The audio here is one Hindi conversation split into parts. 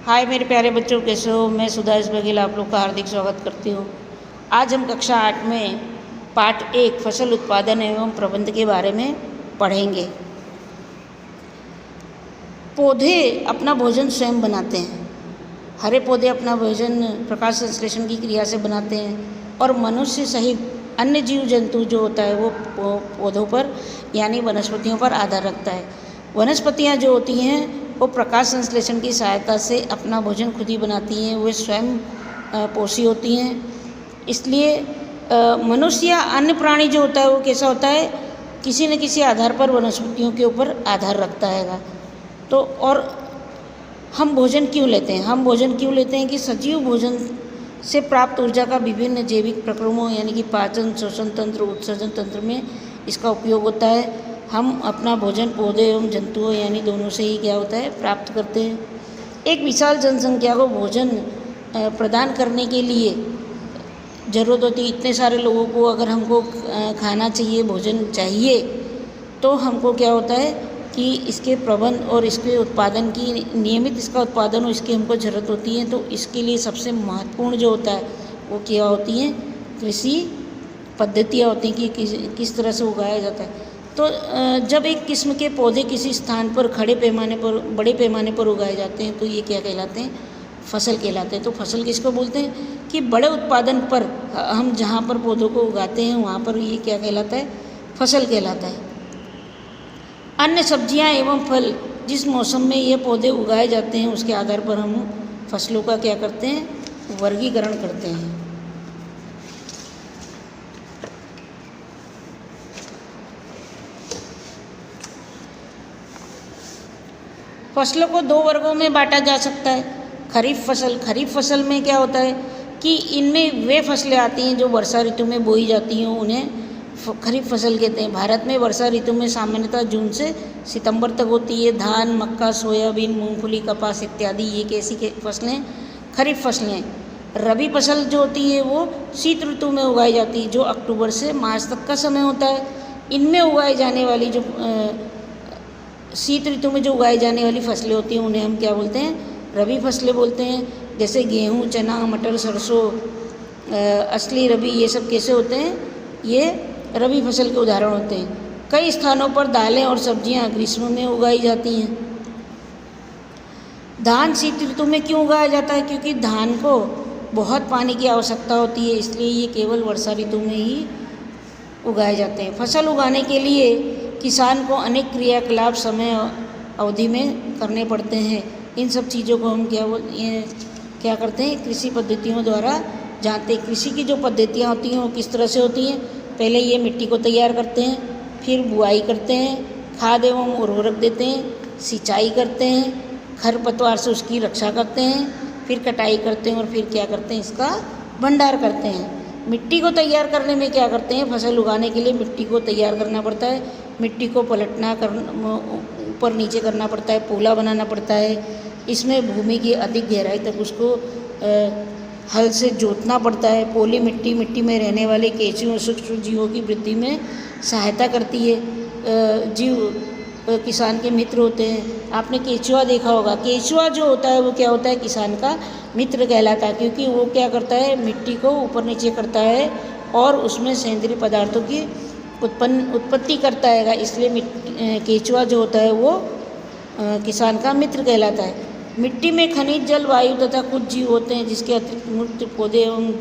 हाय मेरे प्यारे बच्चों, कैसे हो? मैं सुधांश बघेल आप लोग का हार्दिक स्वागत करती हूँ। आज हम कक्षा 8 में पाठ 1 फसल उत्पादन एवं प्रबंध के बारे में पढ़ेंगे। पौधे अपना भोजन स्वयं बनाते हैं। हरे पौधे अपना भोजन प्रकाश संश्लेषण की क्रिया से बनाते हैं और मनुष्य सहित अन्य जीव जंतु जो होता है वो पौधों पर यानी वनस्पतियों पर आधार रखता है। वनस्पतियाँ जो होती हैं वो प्रकाश संश्लेषण की सहायता से अपना भोजन खुद ही बनाती हैं, वे स्वयं पोषी होती हैं। इसलिए मनुष्य या अन्य प्राणी जो होता है वो कैसा होता है, किसी न किसी आधार पर वनस्पतियों के ऊपर आधार रखता है। तो और हम भोजन क्यों लेते हैं? हम भोजन क्यों लेते हैं कि सजीव भोजन से प्राप्त ऊर्जा का विभिन्न जैविक प्रक्रमों यानी कि पाचन, श्वसन तंत्र, उत्सर्जन तंत्र में इसका उपयोग होता है। हम अपना भोजन पौधे एवं जंतुओं यानी दोनों से ही क्या होता है, प्राप्त करते हैं। एक विशाल जनसंख्या को भोजन प्रदान करने के लिए ज़रूरत होती है। इतने सारे लोगों को अगर हमको खाना चाहिए, भोजन चाहिए, तो हमको क्या होता है कि इसके प्रबंध और इसके उत्पादन की नियमित इसका उत्पादन और इसकी हमको ज़रूरत होती है। तो इसके लिए सबसे महत्वपूर्ण जो होता है वो क्या होती हैं, कृषि पद्धतियाँ होती हैं कि किस तरह से उगाया जाता है। तो जब एक किस्म के पौधे किसी स्थान पर बड़े पैमाने पर उगाए जाते हैं तो ये क्या कहलाते हैं, फसल कहलाते हैं। तो फसल किसको बोलते हैं कि बड़े उत्पादन पर हम जहाँ पर पौधों को उगाते हैं वहाँ पर ये क्या कहलाता है, फसल कहलाता है। अन्य सब्जियाँ एवं फल जिस मौसम में ये पौधे उगाए जाते हैं उसके आधार पर हम फसलों का क्या करते हैं, वर्गीकरण करते हैं। फसलों को दो वर्गों में बांटा जा सकता है। खरीफ फसल में क्या होता है कि इनमें वे फसलें आती हैं जो वर्षा ऋतु में बोई जाती हैं, उन्हें खरीफ फसल कहते हैं। भारत में वर्षा ऋतु में सामान्यतः जून से सितंबर तक होती है। धान, मक्का, सोयाबीन, मूंगफली, कपास इत्यादि ये कैसी फसलें, खरीफ फसलें। रबी फसल जो होती है वो शीत ऋतु में उगाई जाती है, जो अक्टूबर से मार्च तक का समय होता है। इनमें उगाई जाने वाली जो शीत ऋतु में जो उगाई जाने वाली फसलें होती हैं उन्हें हम क्या बोलते हैं, रबी फसलें बोलते हैं। जैसे गेहूँ, चना, मटर, सरसों, असली रबी, ये सब कैसे होते हैं, ये रबी फसल के उदाहरण होते हैं। कई स्थानों पर दालें और सब्जियां ग्रीष्म में उगाई जाती हैं। धान शीत ऋतु में क्यों उगाया जाता है? क्योंकि धान को बहुत पानी की आवश्यकता होती है, इसलिए ये केवल वर्षा ऋतु में ही उगाए जाते हैं। फसल उगाने के लिए किसान को अनेक क्रियाकलाप समय अवधि में करने पड़ते हैं। इन सब चीज़ों को हम क्या करते हैं, कृषि पद्धतियों द्वारा जानते हैं। कृषि की जो पद्धतियाँ होती हैं वो किस तरह से होती हैं, पहले ये मिट्टी को तैयार करते हैं, फिर बुआई करते हैं, खाद एवं उर्वरक देते हैं, सिंचाई करते हैं, खरपतवार से उसकी रक्षा करते हैं, फिर कटाई करते हैं और फिर क्या करते हैं, इसका भंडार करते हैं। मिट्टी को तैयार करने में क्या करते हैं, फसल उगाने के लिए मिट्टी को तैयार करना पड़ता है। मिट्टी को ऊपर नीचे करना पड़ता है, पोला बनाना पड़ता है। इसमें भूमि की अधिक गहराई तक उसको हल से जोतना पड़ता है। पोली मिट्टी में रहने वाले केंचुओं, सूक्ष्म जीवों की वृद्धि में सहायता करती है। जीव किसान के मित्र होते हैं। आपने केंचुआ देखा होगा। केंचुआ जो होता है वो क्या होता है, किसान का मित्र कहलाता है, क्योंकि वो क्या करता है, मिट्टी को ऊपर नीचे करता है और उसमें सेंद्रीय पदार्थों की उत्पत्ति करता है। इसलिए केंचुआ जो होता है वो किसान का मित्र कहलाता है। मिट्टी में खनिज, जल, वायु तथा कुछ जीव होते हैं जिसके अतिरिक्त मूत्र, पौधे एवं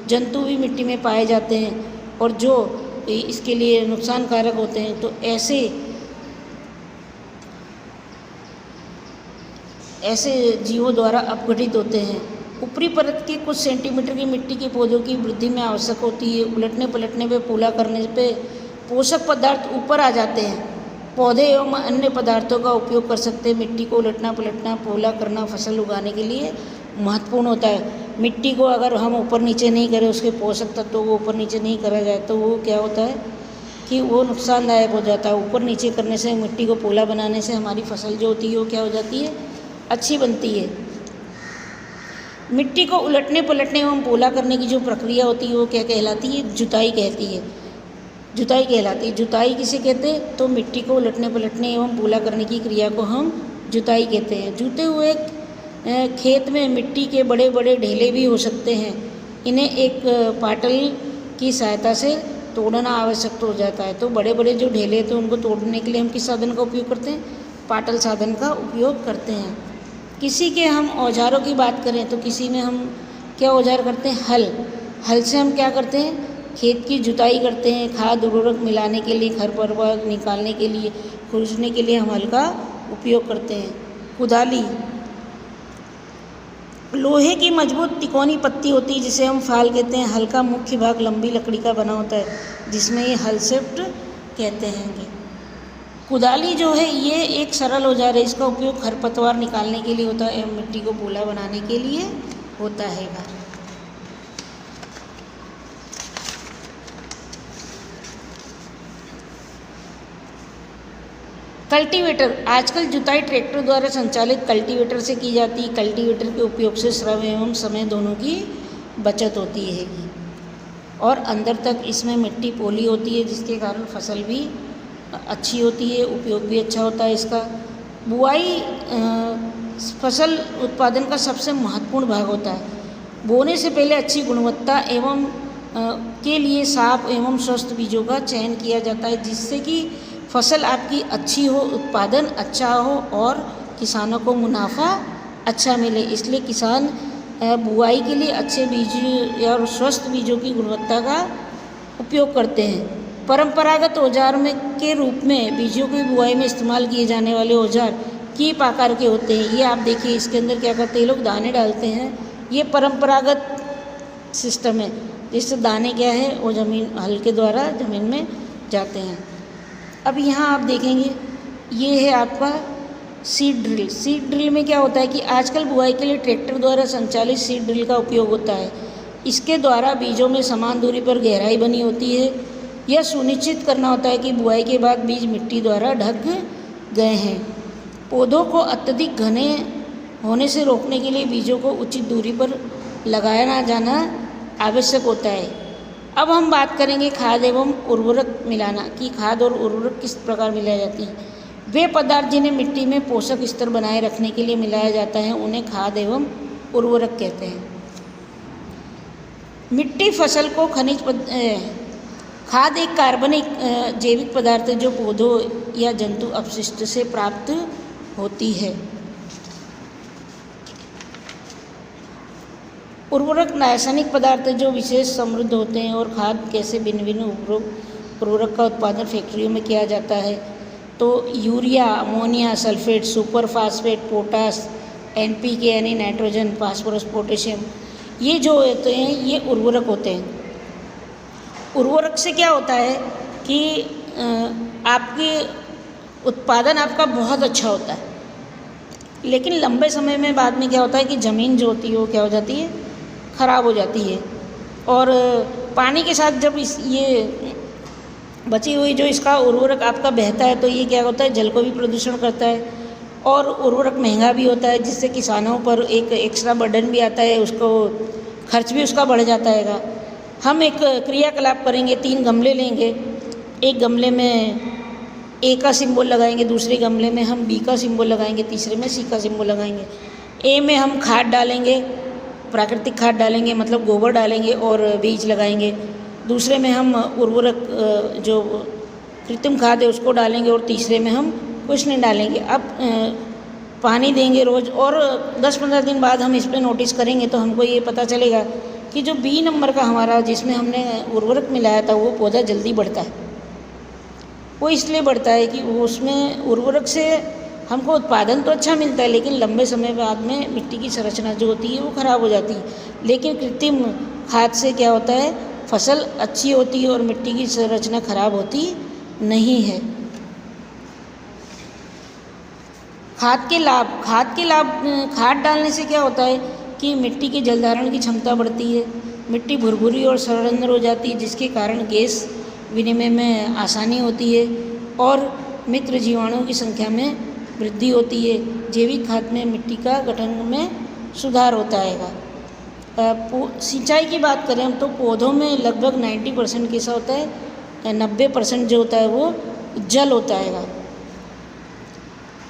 जंतु भी मिट्टी में पाए जाते हैं और जो इसके लिए नुकसानकारक होते हैं। तो ऐसे जीवों द्वारा अपघटित होते हैं। ऊपरी परत के कुछ सेंटीमीटर की मिट्टी के पौधों की वृद्धि में आवश्यक होती है। उलटने पलटने पे, पोला करने पे पोषक पदार्थ ऊपर आ जाते हैं। पौधे एवं अन्य पदार्थों का उपयोग कर सकते हैं। मिट्टी को उलटना पलटना, पोला करना फसल उगाने के लिए महत्वपूर्ण होता है। मिट्टी को अगर हम ऊपर नीचे नहीं करें, उसके पोषक तत्वों को ऊपर नीचे नहीं करा जाए तो वो क्या होता है कि वो नुकसानदायक हो जाता है। ऊपर नीचे करने से, मिट्टी को पोला बनाने से हमारी फसल जो होती है वो क्या हो जाती है, अच्छी बनती है। मिट्टी को उलटने पलटने एवं पोला करने की जो प्रक्रिया होती है वो क्या कहलाती है, जुताई कहती है। जुताई कहलाती है। जुताई किसे कहते हैं, तो मिट्टी को उलटने पलटने एवं पोला करने की क्रिया को हम जुताई कहते हैं। जुते हुए खेत में मिट्टी के बड़े बड़े ढेले भी हो सकते हैं। इन्हें एक पाटल की सहायता से तोड़ना आवश्यक हो जाता है। तो बड़े बड़े जो ढेले थे उनको तोड़ने के लिए हम किस साधन का उपयोग करते हैं? पाटल साधन का उपयोग करते हैं। किसी के हम औजारों की बात करें तो किसी में हम क्या औजार करते हैं? हल। हल से हम क्या करते हैं? खेत की जुताई करते हैं, खाद उर्वरक मिलाने के लिए, खरपतवार निकालने के लिए, खुरचने के लिए हम हल का उपयोग करते हैं। कुदाली, लोहे की मजबूत तिकोनी पत्ती होती है जिसे हम फाल कहते हैं। हल का मुख्य भाग लंबी लकड़ी का बना होता है जिसमें ये हल शिफ्ट कहते हैं। कुदाली जो है ये एक सरल औजार है। इसका उपयोग खरपतवार निकालने के लिए होता है एवं मिट्टी को पोला बनाने के लिए होता है। कल्टीवेटर, आजकल जुताई ट्रैक्टर द्वारा संचालित कल्टीवेटर से की जाती है। कल्टीवेटर के उपयोग से श्रम एवं समय दोनों की बचत होती है और अंदर तक इसमें मिट्टी पोली होती है जिसके कारण फसल भी अच्छी होती है, उपयोग भी अच्छा होता है इसका। बुआई फसल उत्पादन का सबसे महत्वपूर्ण भाग होता है। बोने से पहले अच्छी गुणवत्ता एवं के लिए साफ एवं स्वस्थ बीजों का चयन किया जाता है जिससे कि फसल आपकी अच्छी हो, उत्पादन अच्छा हो और किसानों को मुनाफा अच्छा मिले। इसलिए किसान बुआई के लिए अच्छे बीज और स्वस्थ बीजों की गुणवत्ता का उपयोग करते हैं। परंपरागत औजार में के रूप में बीजों की बुआई में इस्तेमाल किए जाने वाले औजार कीप आकार के होते हैं। ये आप देखिए इसके अंदर क्या करते हैं, लोग दाने डालते हैं। ये परंपरागत सिस्टम है जिससे दाने क्या है वो ज़मीन हल के द्वारा ज़मीन में जाते हैं। अब यहाँ आप देखेंगे ये है आपका सीड ड्रिल। सीड ड्रिल में क्या होता है कि आजकल बुआई के लिए ट्रैक्टर द्वारा संचालित सीड ड्रिल का उपयोग होता है। इसके द्वारा बीजों में समान दूरी पर गहराई बनी होती है। यह सुनिश्चित करना होता है कि बुआई के बाद बीज मिट्टी द्वारा ढक गए हैं। पौधों को अत्यधिक घने होने से रोकने के लिए बीजों को उचित दूरी पर लगाया जाना आवश्यक होता है। अब हम बात करेंगे खाद एवं उर्वरक मिलाना कि खाद और उर्वरक किस प्रकार मिलाई जाती है। वे पदार्थ जिन्हें मिट्टी में पोषक स्तर बनाए रखने के लिए मिलाया जाता है उन्हें खाद एवं उर्वरक कहते हैं। मिट्टी फसल को खाद एक कार्बनिक जैविक पदार्थ है जो पौधों या जंतु अपशिष्ट से प्राप्त होती है। उर्वरक रासायनिक पदार्थ जो विशेष समृद्ध होते हैं। और खाद कैसे भिन्न भिन्न उर्वरक का उत्पादन फैक्ट्रियों में किया जाता है तो urea, ammonia, sulphate, super phosphate, potash, NPK यानी नाइट्रोजन, फास्फोरस, पोटेशियम, ये जो होते हैं ये उर्वरक होते हैं। उर्वरक से क्या होता है कि आपके उत्पादन आपका बहुत अच्छा होता है लेकिन लंबे समय में बाद में क्या होता है कि ज़मीन जो होती है वो क्या हो जाती है, ख़राब हो जाती है। और पानी के साथ जब ये बची हुई जो इसका उर्वरक आपका बहता है तो ये क्या होता है, जल को भी प्रदूषण करता है और उर्वरक महंगा भी होता है जिससे किसानों पर एक एक्स्ट्रा बर्डन भी आता है, उसको खर्च भी उसका बढ़ जाता है। हम एक क्रियाकलाप करेंगे, 3 गमले लेंगे, एक गमले में A का सिंबल लगाएंगे, दूसरे गमले में हम B का सिंबल लगाएंगे, तीसरे में C का सिंबल लगाएंगे। A में हम खाद डालेंगे, प्राकृतिक खाद डालेंगे मतलब गोबर डालेंगे और बीज लगाएंगे। दूसरे में हम उर्वरक जो कृत्रिम खाद है उसको डालेंगे और तीसरे में हम कुछ नहीं डालेंगे। अब पानी देंगे रोज़ और 10-15 दिन बाद हम इस पर नोटिस करेंगे तो हमको ये पता चलेगा कि जो B नंबर का हमारा जिसमें हमने उर्वरक मिलाया था वो पौधा जल्दी बढ़ता है। वो इसलिए बढ़ता है कि वो उसमें उर्वरक से हमको उत्पादन तो अच्छा मिलता है लेकिन लंबे समय बाद में मिट्टी की संरचना जो होती है वो ख़राब हो जाती है। लेकिन कृत्रिम खाद से क्या होता है, फसल अच्छी होती है और मिट्टी की संरचना खराब होती नहीं है। खाद के लाभ, खाद डालने से क्या होता है कि मिट्टी के जल धारण की क्षमता बढ़ती है, मिट्टी भुरभुरी और सरंध्र हो जाती है जिसके कारण गैस विनिमय में आसानी होती है और मित्र जीवाणुओं की संख्या में वृद्धि होती है। जैविक खाद में मिट्टी का गठन में सुधार होता है। सिंचाई की बात करें हम तो पौधों में लगभग 90% कैसा होता है, 90% जो होता है वो जल होता है।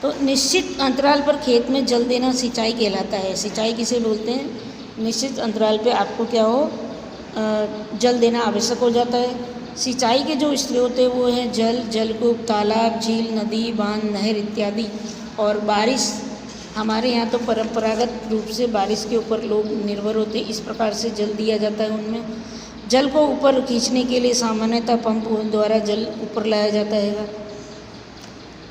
तो निश्चित अंतराल पर खेत में जल देना सिंचाई कहलाता है। सिंचाई किसे बोलते हैं? निश्चित अंतराल पे आपको क्या हो जल देना आवश्यक हो जाता है। सिंचाई के जो स्रोत है वो है जल, जलकूप, तालाब, झील, नदी, बांध, नहर इत्यादि। और बारिश, हमारे यहाँ तो परंपरागत रूप से बारिश के ऊपर लोग निर्भर होते हैं, इस प्रकार से जल दिया जाता है। उनमें जल को ऊपर खींचने के लिए सामान्यतः पंप द्वारा जल ऊपर लाया जाता है।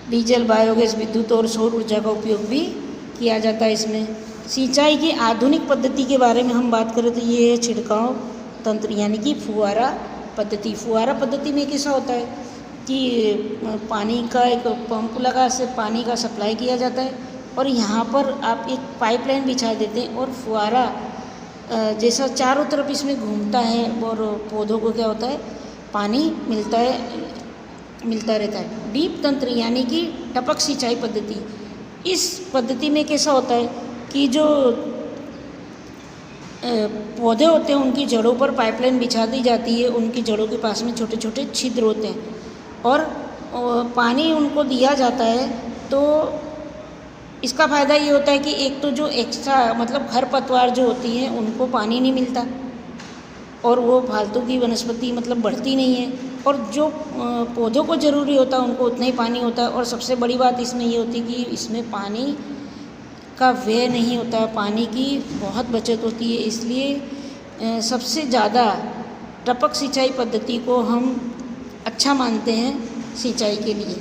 डीजल, बायोगैस, विद्युत और सौर ऊर्जा का उपयोग भी किया जाता है इसमें। सिंचाई की आधुनिक पद्धति के बारे में हम बात करें तो ये है छिड़काव तंत्र, यानी कि फुहारा पद्धति। फुहारा पद्धति में कैसा होता है कि पानी का एक पंप लगा से पानी का सप्लाई किया जाता है और यहाँ पर आप एक पाइपलाइन बिछा देते हैं और फुहारा जैसा चारों तरफ इसमें घूमता है और पौधों को क्या होता है पानी मिलता रहता है। डीप तंत्र यानी कि टपक सिंचाई पद्धति, इस पद्धति में कैसा होता है कि जो पौधे होते हैं उनकी जड़ों पर पाइपलाइन बिछा दी जाती है, उनकी जड़ों के पास में छोटे छोटे छिद्र होते हैं और पानी उनको दिया जाता है। तो इसका फ़ायदा ये होता है कि एक तो जो एक्स्ट्रा मतलब खरपतवार जो होती है उनको पानी नहीं मिलता और वो फालतू की वनस्पति मतलब बढ़ती नहीं है, और जो पौधों को ज़रूरी होता है उनको उतना ही पानी होता है। और सबसे बड़ी बात इसमें ये होती है कि इसमें पानी का व्यय नहीं होता, पानी की बहुत बचत होती है। इसलिए सबसे ज़्यादा टपक सिंचाई पद्धति को हम अच्छा मानते हैं सिंचाई के लिए।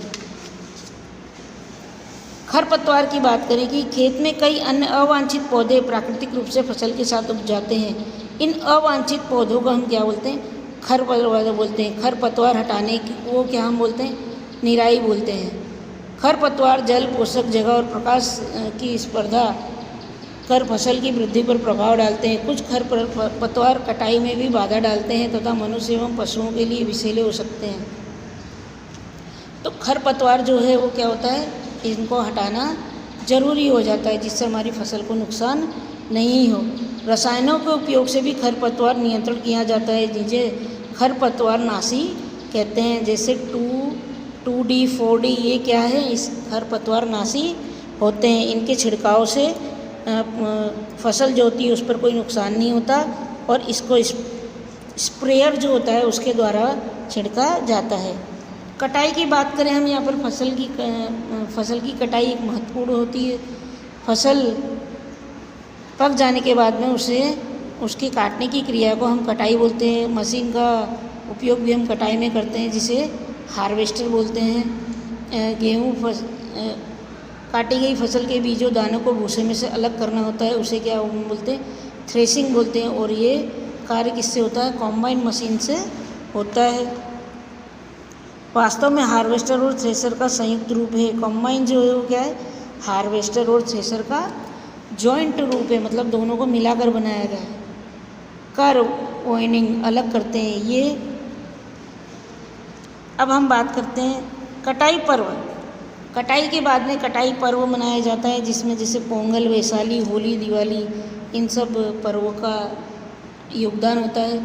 खरपतवार की बात करें कि खेत में कई अन्य अवांछित पौधे प्राकृतिक रूप से फसल के साथ उग जाते हैं। इन अवांछित पौधों को हम क्या बोलते हैं? खरपतवार बोलते हैं। खरपतवार हटाने की वो क्या हम बोलते हैं? निराई बोलते हैं। खरपतवार जल, पोषक जगह और प्रकाश की स्पर्धा कर फसल की वृद्धि पर प्रभाव डालते हैं। कुछ खरपतवार कटाई में भी बाधा डालते हैं तथा मनुष्य एवं पशुओं के लिए विषैले हो सकते हैं। तो खरपतवार जो है वो क्या होता है, इनको हटाना जरूरी हो जाता है जिससे हमारी फसल को नुकसान नहीं हो। रसायनों के उपयोग से भी खरपतवार नियंत्रण किया जाता है, जिसे खरपतवार नाशी कहते हैं। जैसे 2D 4D ये क्या है, इस खरपतवार नाशी होते हैं। इनके छिड़काव से फसल जो होती है उस पर कोई नुकसान नहीं होता और इसको स्प्रेयर जो होता है उसके द्वारा छिड़का जाता है। कटाई की बात करें हम यहाँ पर फसल की कटाई एक महत्वपूर्ण होती है। फसल पक जाने के बाद में उसके काटने की क्रिया को हम कटाई बोलते हैं। मशीन का उपयोग भी हम कटाई में करते हैं जिसे हार्वेस्टर बोलते हैं। गेहूँ काटी गई फसल के बीजों दानों को भूसे में से अलग करना होता है, उसे क्या बोलते हैं? थ्रेसिंग बोलते हैं। और ये कार्य किससे होता है? कॉम्बाइन मशीन से होता है। वास्तव में हार्वेस्टर और थ्रेसर का संयुक्त रूप है। कॉम्बाइन जो है वो क्या है? हार्वेस्टर और थ्रेसर का जॉइंट रूप है, मतलब दोनों को मिलाकर बनाया गया है। कर वाइनिंग अलग करते हैं ये। अब हम बात करते हैं कटाई पर्व। कटाई के बाद में कटाई पर्व मनाया जाता है जिसमें जैसे पोंगल, वैशाली, होली, दिवाली, इन सब पर्वों का योगदान होता है।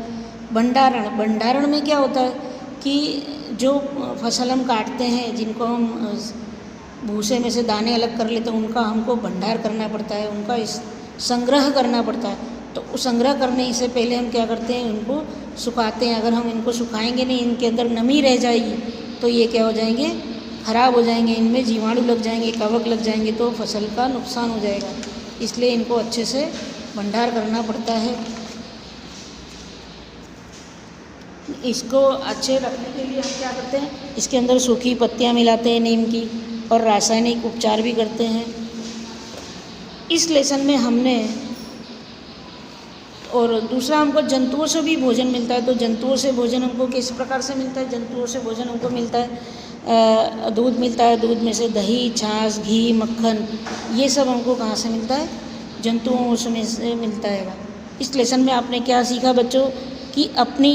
भंडारण में क्या होता है कि जो फसल हम काटते हैं, जिनको हम भूसे में से दाने अलग कर लेते हैं, उनका हमको भंडार करना पड़ता है, उनका संग्रह करना पड़ता है। तो संग्रह करने से पहले हम क्या करते हैं? उनको सुखाते हैं। अगर हम इनको सुखाएंगे नहीं, इनके अंदर नमी रह जाएगी तो ये क्या हो जाएंगे? खराब हो जाएंगे, इनमें जीवाणु लग जाएंगे, कवक लग जाएंगे, तो फसल का नुकसान हो जाएगा। इसलिए इनको अच्छे से भंडार करना पड़ता है। इसको अच्छे रखने के लिए हम क्या करते हैं? इसके अंदर सूखी पत्तियां मिलाते हैं नीम की और रासायनिक उपचार भी करते हैं। इस लेसन में हमने और दूसरा हमको जंतुओं से भी भोजन मिलता है। तो जंतुओं से भोजन हमको किस प्रकार से मिलता है? जंतुओं से भोजन हमको मिलता है, दूध मिलता है। दूध में से दही, छाछ, घी, मक्खन, ये सब हमको कहाँ से मिलता है? जंतुओं में से मिलता है। इस लेसन में आपने क्या सीखा बच्चों? कि अपनी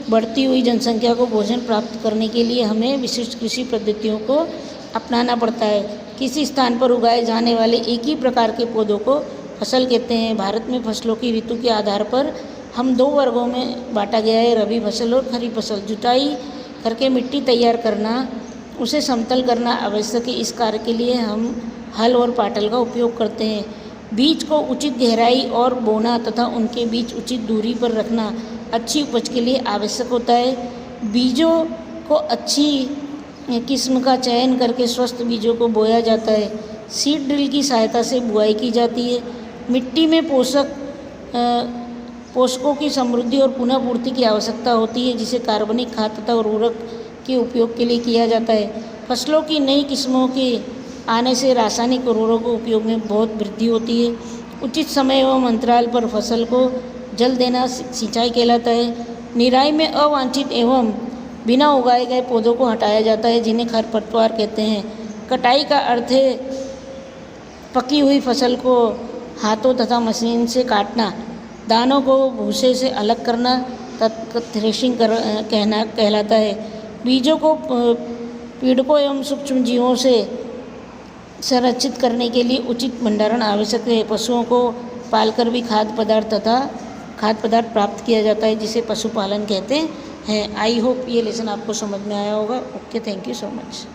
बढ़ती हुई जनसंख्या को भोजन प्राप्त करने के लिए हमें विशिष्ट कृषि पद्धतियों को अपनाना पड़ता है। किसी स्थान पर उगाए जाने वाले एक ही प्रकार के पौधों को फसल कहते हैं। भारत में फसलों की ऋतु के आधार पर हम 2 वर्गों में बांटा गया है, रबी फसल और खरीफ फसल। जुताई करके मिट्टी तैयार करना उसे समतल करना आवश्यक है। इस कार्य के लिए हम हल और पाटल का उपयोग करते हैं। बीज को उचित गहराई और बोना तथा उनके बीच उचित दूरी पर रखना अच्छी उपज के लिए आवश्यक होता है। बीजों को अच्छी किस्म का चयन करके स्वस्थ बीजों को बोया जाता है। सीड ड्रिल की सहायता से बुआई की जाती है। मिट्टी में पोषकों की समृद्धि और पुनः पूर्ति की आवश्यकता होती है, जिसे कार्बनिक खाद तथा उर्वरक के उपयोग के लिए किया जाता है। फसलों की नई किस्मों के आने से रासायनिक उर्वरकों के उपयोग में बहुत वृद्धि होती है। उचित समय एवं अंतराल पर फसल को जल देना सिंचाई कहलाता है। निराई में अवांछित एवं बिना उगाए गए पौधों को हटाया जाता है, जिन्हें खरपतवार कहते हैं। कटाई का अर्थ है पकी हुई फसल को हाथों तथा मशीन से काटना, दानों को भूसे से अलग करना थ्रेशिंग कहलाता है। बीजों को पीड़कों एवं सूक्ष्म जीवों से संरक्षित करने के लिए उचित भंडारण आवश्यक है। पशुओं को पालकर भी खाद्य पदार्थ प्राप्त किया जाता है, जिसे पशुपालन कहते हैं। आई होप ये लेसन आपको समझ में आया होगा। Okay, thank you so much.